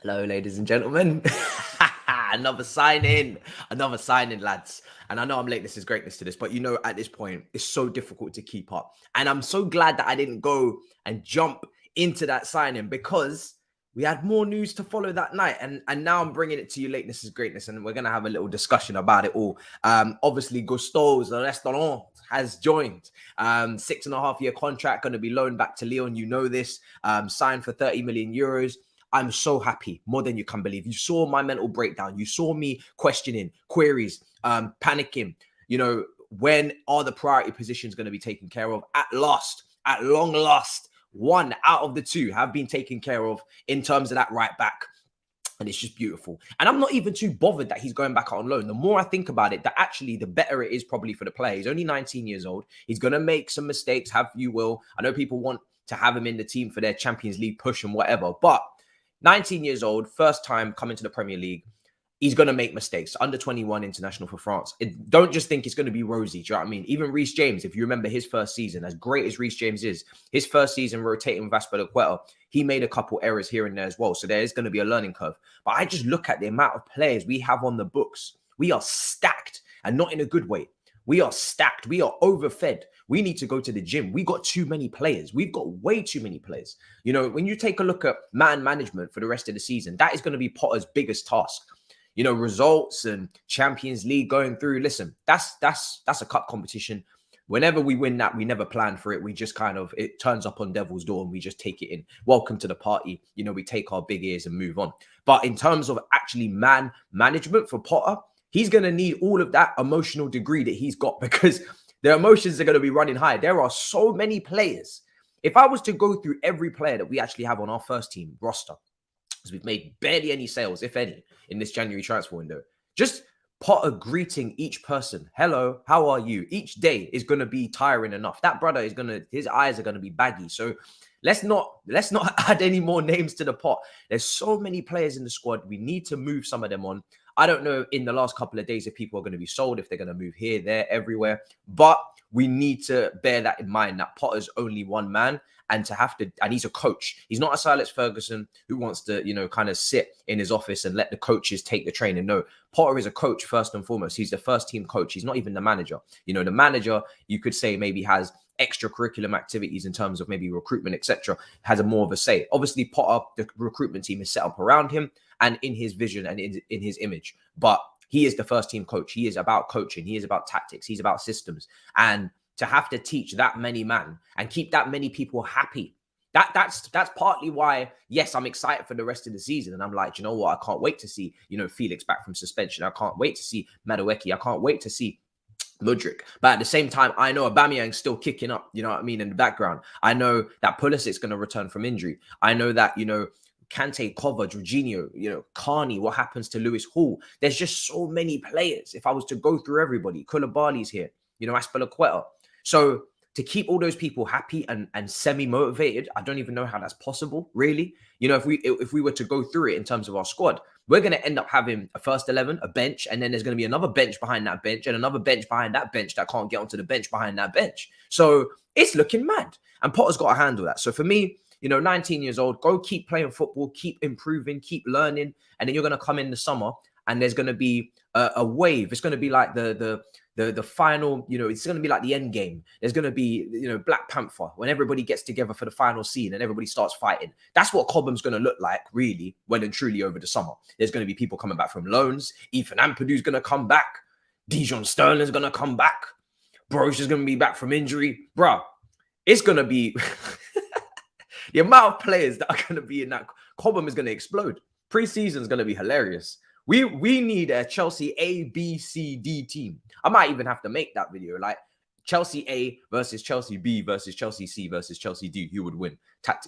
Hello, ladies and gentlemen. another sign in, lads. And I know I'm late. This is greatness to this, but you know, at this point, it's so difficult to keep up. And I'm so glad that I didn't go and jump into that signing because we had more news to follow that night. And now I'm bringing it to you. Lateness is greatness, and we're gonna have a little discussion about it all. Obviously, Gusteau's restaurant has joined. 6.5-year contract, going to be loaned back to Lyon. You know this. Signed for 30 million euros. I'm so happy, more than you can believe. You saw my mental breakdown. You saw me questioning, queries, panicking. You know, when are the priority positions going to be taken care of? At long last, one out of the two have been taken care of in terms of that right back. And it's just beautiful. And I'm not even too bothered that he's going back out on loan. The more I think about it, that actually the better it is probably for the player. He's only 19 years old. He's going to make some mistakes, have you will. I know people want to have him in the team for their Champions League push and whatever, but 19 years old, first time coming to the Premier League. He's going to make mistakes. Under 21 international for France. Don't just think it's going to be rosy. Do you know what I mean? Even Reece James, if you remember his first season, as great as Reece James is, his first season rotating with Aspilicueta, he made a couple errors here and there as well. So there is going to be a learning curve. But I just look at the amount of players we have on the books. We are stacked, and not in a good way. We are stacked. We are overfed. We need to go to the gym. We got too many players. We've got way too many players. You know, when you take a look at man management for the rest of the season, that is going to be Potter's biggest task. You know, results and Champions League going through. Listen, that's a cup competition. Whenever we win that, we never plan for it. We just kind of, it turns up on devil's door and we just take it in. Welcome to the party. You know, we take our big ears and move on. But in terms of actually man management for Potter, he's going to need all of that emotional degree that he's got because their emotions are going to be running high. There are so many players. If I was to go through every player that we actually have on our first team roster, because we've made barely any sales, if any, in this January transfer window, just Potter greeting each person. Hello, how are you? Each day is going to be tiring enough. That brother is going to, his eyes are going to be baggy. So let's not add any more names to the pot. There's so many players in the squad. We need to move some of them on. I don't know in the last couple of days if people are going to be sold, if they're going to move here, there, everywhere. But we need to bear that in mind that Potter's only one man and he's a coach. He's not a Silas Ferguson who wants to, you know, kind of sit in his office and let the coaches take the training. No, Potter is a coach first and foremost. He's the first team coach. He's not even the manager. You know, the manager, you could say maybe has extracurricular activities in terms of maybe recruitment, etc., has a more of a say. Obviously, Potter, the recruitment team is set up around him and in his vision and in his image. But he is the first team coach. He is about coaching. He is about tactics. He's about systems. And to have to teach that many men and keep that many people happy, that's partly why, yes, I'm excited for the rest of the season. And I'm like, you know what? I can't wait to see, you know, Felix back from suspension. I can't wait to see Madueke. I can't wait to see Mudryk. But at the same time, I know Aubameyang's still kicking up, you know what I mean, in the background. I know that Pulisic's going to return from injury. I know that, you know, Kante, Kova, Jorginho, you know, Carney, what happens to Lewis Hall? There's just so many players. If I was to go through everybody, Koulibaly's here, you know, Aspilicueta. So to keep all those people happy and semi-motivated, I don't even know how that's possible, really. You know, if we were to go through it in terms of our squad, we're going to end up having a first 11, a bench, and then there's going to be another bench behind that bench and another bench behind that bench that can't get onto the bench behind that bench. So it's looking mad. And Potter's got to handle that. So for me, you know, 19 years old, go keep playing football, keep improving, keep learning. And then you're going to come in the summer and there's going to be a wave. It's going to be like the final, you know, it's going to be like the end game. There's going to be, you know, Black Panther when everybody gets together for the final scene and everybody starts fighting. That's what Cobham's going to look like, really, well and truly over the summer. There's going to be people coming back from loans. Ethan Ampadu's going to come back. Dijon Sterling's going to come back. Broch is going to be back from injury. Bruh, it's going to be... the amount of players that are going to be in that Cobham is going to explode. Pre-season is going to be hilarious. We need a Chelsea A, B, C, D team. I might even have to make that video, like Chelsea A versus Chelsea B versus Chelsea C versus Chelsea D. Who would win?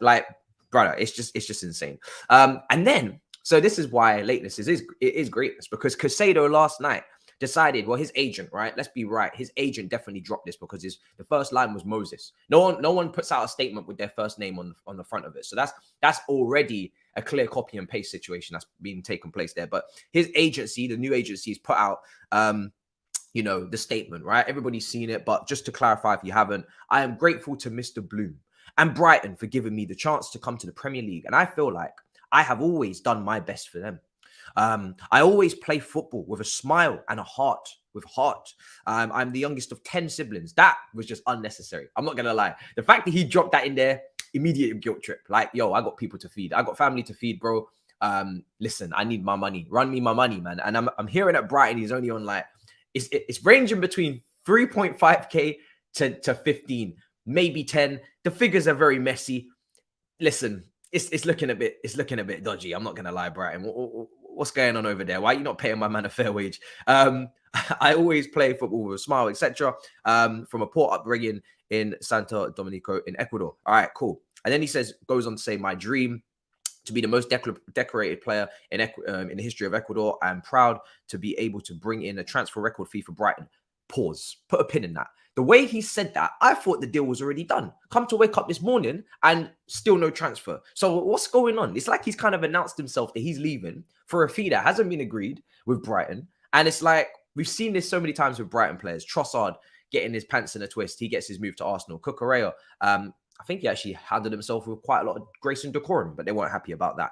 Like, brother, it's just insane. And then, so this is why lateness is greatness, because Caicedo last night decided, well, his agent, right? Let's be right. His agent definitely dropped this because the first line was Moses. No one puts out a statement with their first name on the front of it. So that's already a clear copy and paste situation that's been taking place there. But his agency, the new agency, has put out you know, the statement, right? Everybody's seen it, but just to clarify, if you haven't, I am grateful to Mr. Bloom and Brighton for giving me the chance to come to the Premier League. And I feel like I have always done my best for them. I always play football with a smile and a heart, with heart. I'm the youngest of 10 siblings. That was just unnecessary. I'm not going to lie. The fact that he dropped that in there, immediate guilt trip. Like, yo, I got people to feed. I got family to feed, bro. Listen, I need my money. Run me my money, man. And I'm hearing at Brighton, he's only on like, it's ranging between 3.5K to 15, maybe 10. The figures are very messy. Listen, it's looking a bit dodgy. I'm not going to lie, Brighton. What's going on over there? Why are you not paying my man a fair wage? I always play football with a smile, etc. From a poor upbringing in Santo Domingo in Ecuador. All right, cool. And then he goes on to say, my dream to be the most decorated player in the history of Ecuador. I'm proud to be able to bring in a transfer record fee for Brighton. Pause. Put a pin in that. The way he said that, I thought the deal was already done. Come to wake up this morning and still no transfer. So what's going on? It's like he's kind of announced himself that he's leaving for a fee that hasn't been agreed with Brighton. And it's like, we've seen this so many times with Brighton players. Trossard getting his pants in a twist. He gets his move to Arsenal. Cucurella, I think he actually handled himself with quite a lot of grace and decorum, but they weren't happy about that.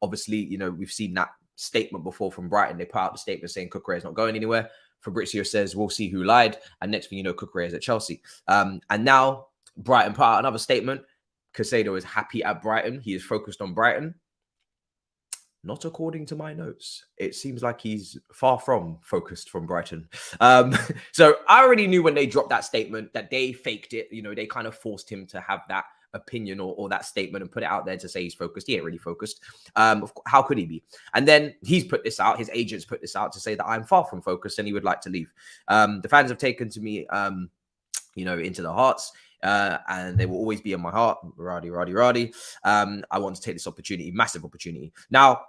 Obviously, you know, we've seen that statement before from Brighton. They put out the statement saying Cucurella is not going anywhere. Fabrizio says, we'll see who lied. And next thing you know, Cucurella is at Chelsea. And now Brighton put out another statement. Caicedo is happy at Brighton. He is focused on Brighton. Not according to my notes. It seems like he's far from focused from Brighton. So I already knew when they dropped that statement that they faked it. You know, they kind of forced him to have that opinion or that statement and put it out there to say he's focused. He ain't really focused. How could he be? And then he's put this out. His agents put this out to say that I'm far from focused and he would like to leave. The fans have taken to me, you know, into the hearts. And they will always be in my heart. Rowdy. I want to take this opportunity, massive opportunity. Now,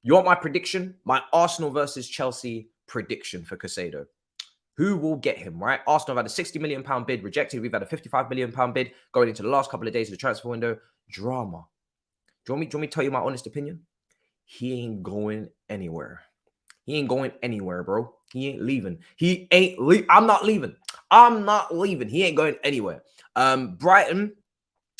you want my prediction? My Arsenal versus Chelsea prediction for Caicedo. Who will get him, right? Arsenal have had a £60 million bid rejected. We've had a £55 million bid going into the last couple of days of the transfer window. Drama. Do you want me to tell you my honest opinion? He ain't going anywhere. He ain't going anywhere, bro. He ain't leaving. I'm not leaving. I'm not leaving. He ain't going anywhere. Brighton,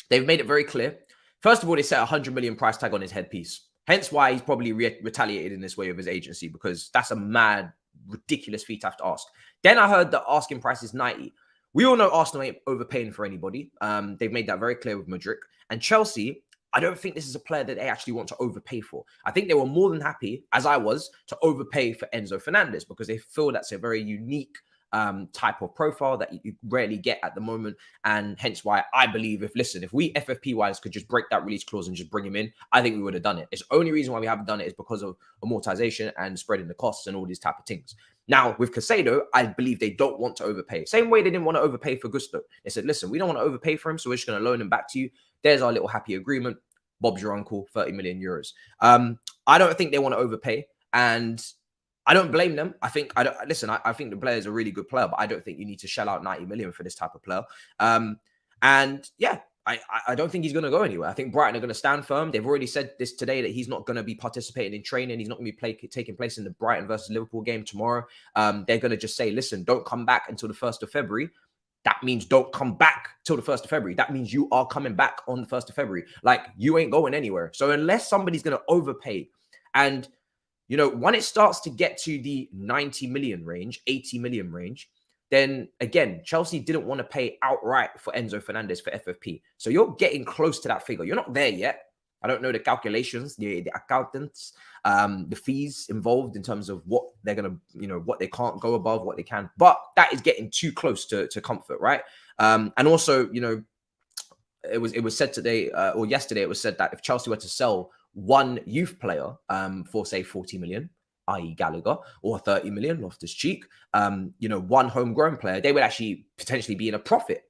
they've made it very clear. First of all, they set a £100 million price tag on his headpiece. Hence why he's probably retaliated in this way with his agency, because that's a mad, ridiculous fee to have to ask. Then I heard the asking price is 90. We all know Arsenal ain't overpaying for anybody. They've made that very clear with Mudryk. And Chelsea, I don't think this is a player that they actually want to overpay for. I think they were more than happy, as I was, to overpay for Enzo Fernandez because they feel that's a very unique type of profile that you rarely get at the moment. And hence why I believe if we FFP wise could just break that release clause and just bring him in, I think we would have done it. It's the only reason why we haven't done it is because of amortization and spreading the costs and all these type of things. Now with Caicedo, I believe they don't want to overpay. Same way they didn't want to overpay for Gusto. They said, listen, we don't want to overpay for him, so we're just going to loan him back to you. There's our little happy agreement. Bob's your uncle, 30 million euros. I don't think they want to overpay, and I don't blame them. I think the player is a really good player, but I don't think you need to shell out 90 million for this type of player. And yeah, I don't think he's going to go anywhere. I think Brighton are going to stand firm. They've already said this today that he's not going to be participating in training. He's not going to be taking place in the Brighton versus Liverpool game tomorrow. They're going to just say, listen, don't come back until the 1st of February. That means don't come back till the 1st of February. That means you are coming back on the 1st of February. Like, you ain't going anywhere. So unless somebody's going to overpay, and you know, when it starts to get to the 90 million range, 80 million range, then again, Chelsea didn't want to pay outright for Enzo Fernandez for FFP. So you're getting close to that figure. You're not there yet. I don't know the calculations, the accountants, the fees involved in terms of what they're going to, you know, what they can't go above, what they can. But that is getting too close to comfort, right? And also, you know, it was said today or yesterday, it was said that if Chelsea were to sell one youth player for, say, 40 million, i.e. Gallagher, or 30 million, Loftus-Cheek, you know, one homegrown player, they would actually potentially be in a profit,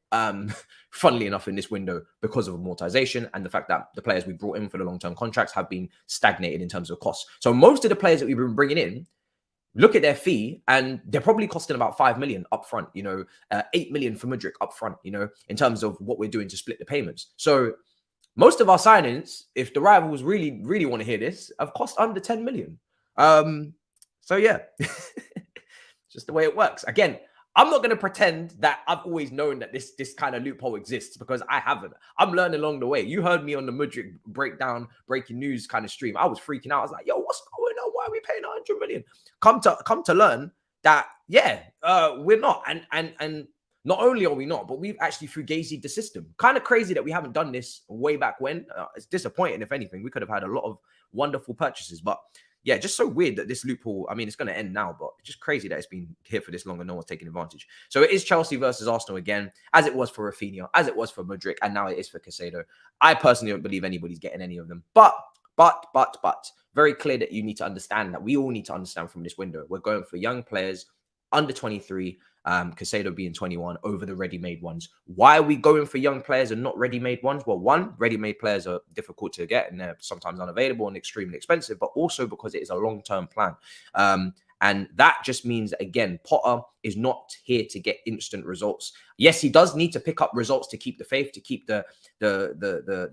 funnily enough, in this window because of amortization and the fact that the players we brought in for the long-term contracts have been stagnated in terms of costs. So most of the players that we've been bringing in, look at their fee, and they're probably costing about 5 million up front, you know, 8 million for Mudryk up front, you know, in terms of what we're doing to split the payments. So most of our signings, if the rivals really, really want to hear this, have cost under 10 million. So yeah, just the way it works. Again, I'm not going to pretend that I've always known that this kind of loophole exists, because I haven't. I'm learning along the way. You heard me on the Mudryk breakdown, breaking news kind of stream. I was freaking out. I was like, yo, what's going on? Why are we paying 100 million? Come to learn that, yeah, we're not. And not only are we not, but we've actually fugazied the system. Kind of crazy that we haven't done this way back when. It's disappointing, if anything. We could have had a lot of wonderful purchases, but yeah, just so weird that this loophole, I mean, it's going to end now, but it's just crazy that it's been here for this long and no one's taking advantage. So it is Chelsea versus Arsenal again, as it was for Rafinha, as it was for Mudryk, and now it is for Caicedo. I personally don't believe anybody's getting any of them. But, very clear that you need to understand, that we all need to understand from this window. We're going for young players, under 23, Caicedo being 21, over the ready-made ones. Why are we going for young players and not ready-made ones? Well, one, ready-made players are difficult to get and they're sometimes unavailable and extremely expensive, but also because it is a long-term plan. And that just means that, again, Potter is not here to get instant results. Yes, he does need to pick up results to keep the faith, to keep the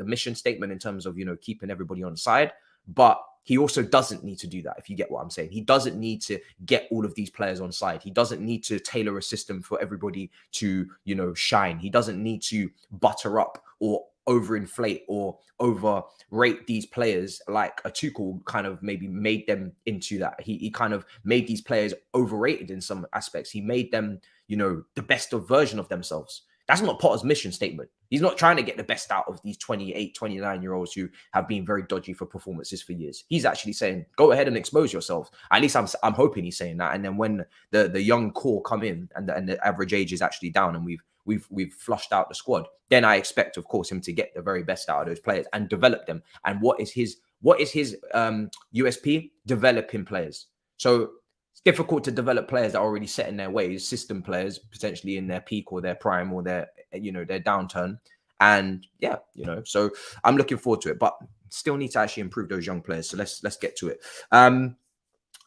mission statement in terms of, you know, keeping everybody on side. But he also doesn't need to do that, if you get what I'm saying. He doesn't need to get all of these players on side. He doesn't need to tailor a system for everybody to, you know, shine. He doesn't need to butter up or overinflate or overrate these players like a Tuchel kind of maybe made them into that. He kind of made these players overrated in some aspects. He made them, you know, the best of version of themselves. That's not Potter's mission statement. He's not trying to get the best out of these 28, 29-year-olds who have been very dodgy for performances for years. He's actually saying, go ahead and expose yourself. At least I'm hoping he's saying that. And then when the young core come in and the average age is actually down and we've flushed out the squad, then I expect, of course, him to get the very best out of those players and develop them. And what is his USP? Developing players. So it's difficult to develop players that are already set in their ways, system players, potentially in their peak or their prime or their, you know, their downturn. And yeah, you know, so I'm looking forward to it, but still need to actually improve those young players. So let's get to it.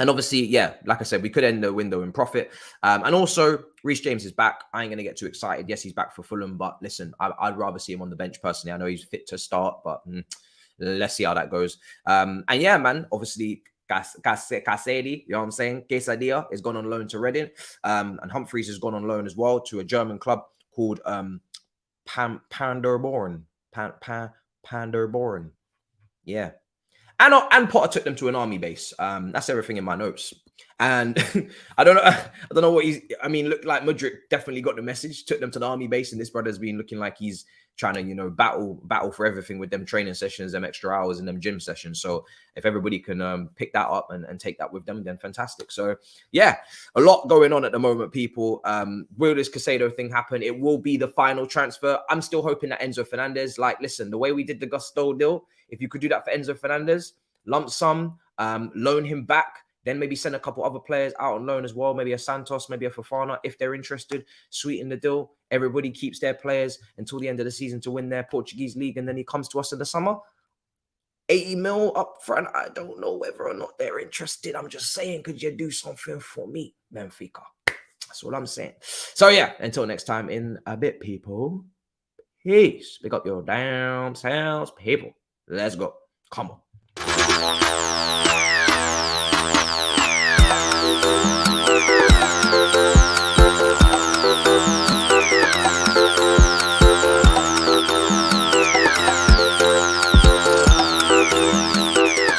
And obviously, yeah, like I said, we could end the window in profit. And also, Reece James is back. I ain't going to get too excited. Yes, he's back for Fulham, but listen, I'd rather see him on the bench personally. I know he's fit to start, but let's see how that goes. And yeah, man, obviously, Caicedo, you know what I'm saying? Caicedo is gone on loan to Reading. And Humphreys has gone on loan as well to a German club called Paderborn. Paderborn. Yeah. And Potter took them to an army base. That's everything in my notes. And I don't know what looked like Mudryk definitely got the message, took them to the army base, and this brother's been looking like he's trying to, you know, battle for everything with them training sessions, them extra hours and them gym sessions. So if everybody can pick that up and take that with them, then fantastic. So yeah, a lot going on at the moment, people. Will this Caicedo thing happen? It will be the final transfer. I'm still hoping that Enzo Fernandez, like, listen, the way we did the Gusto deal, if you could do that for Enzo Fernandez, lump sum, loan him back, then maybe send a couple other players out on loan as well. Maybe a Santos, maybe a Fofana, if they're interested. Sweeten the deal. Everybody keeps their players until the end of the season to win their Portuguese league, and then he comes to us in the summer. 80 mil up front. I don't know whether or not they're interested. I'm just saying, could you do something for me, Benfica? That's all I'm saying. So yeah, until next time in a bit, people. Peace. Pick up your damn selves, people. Let's go. Come on.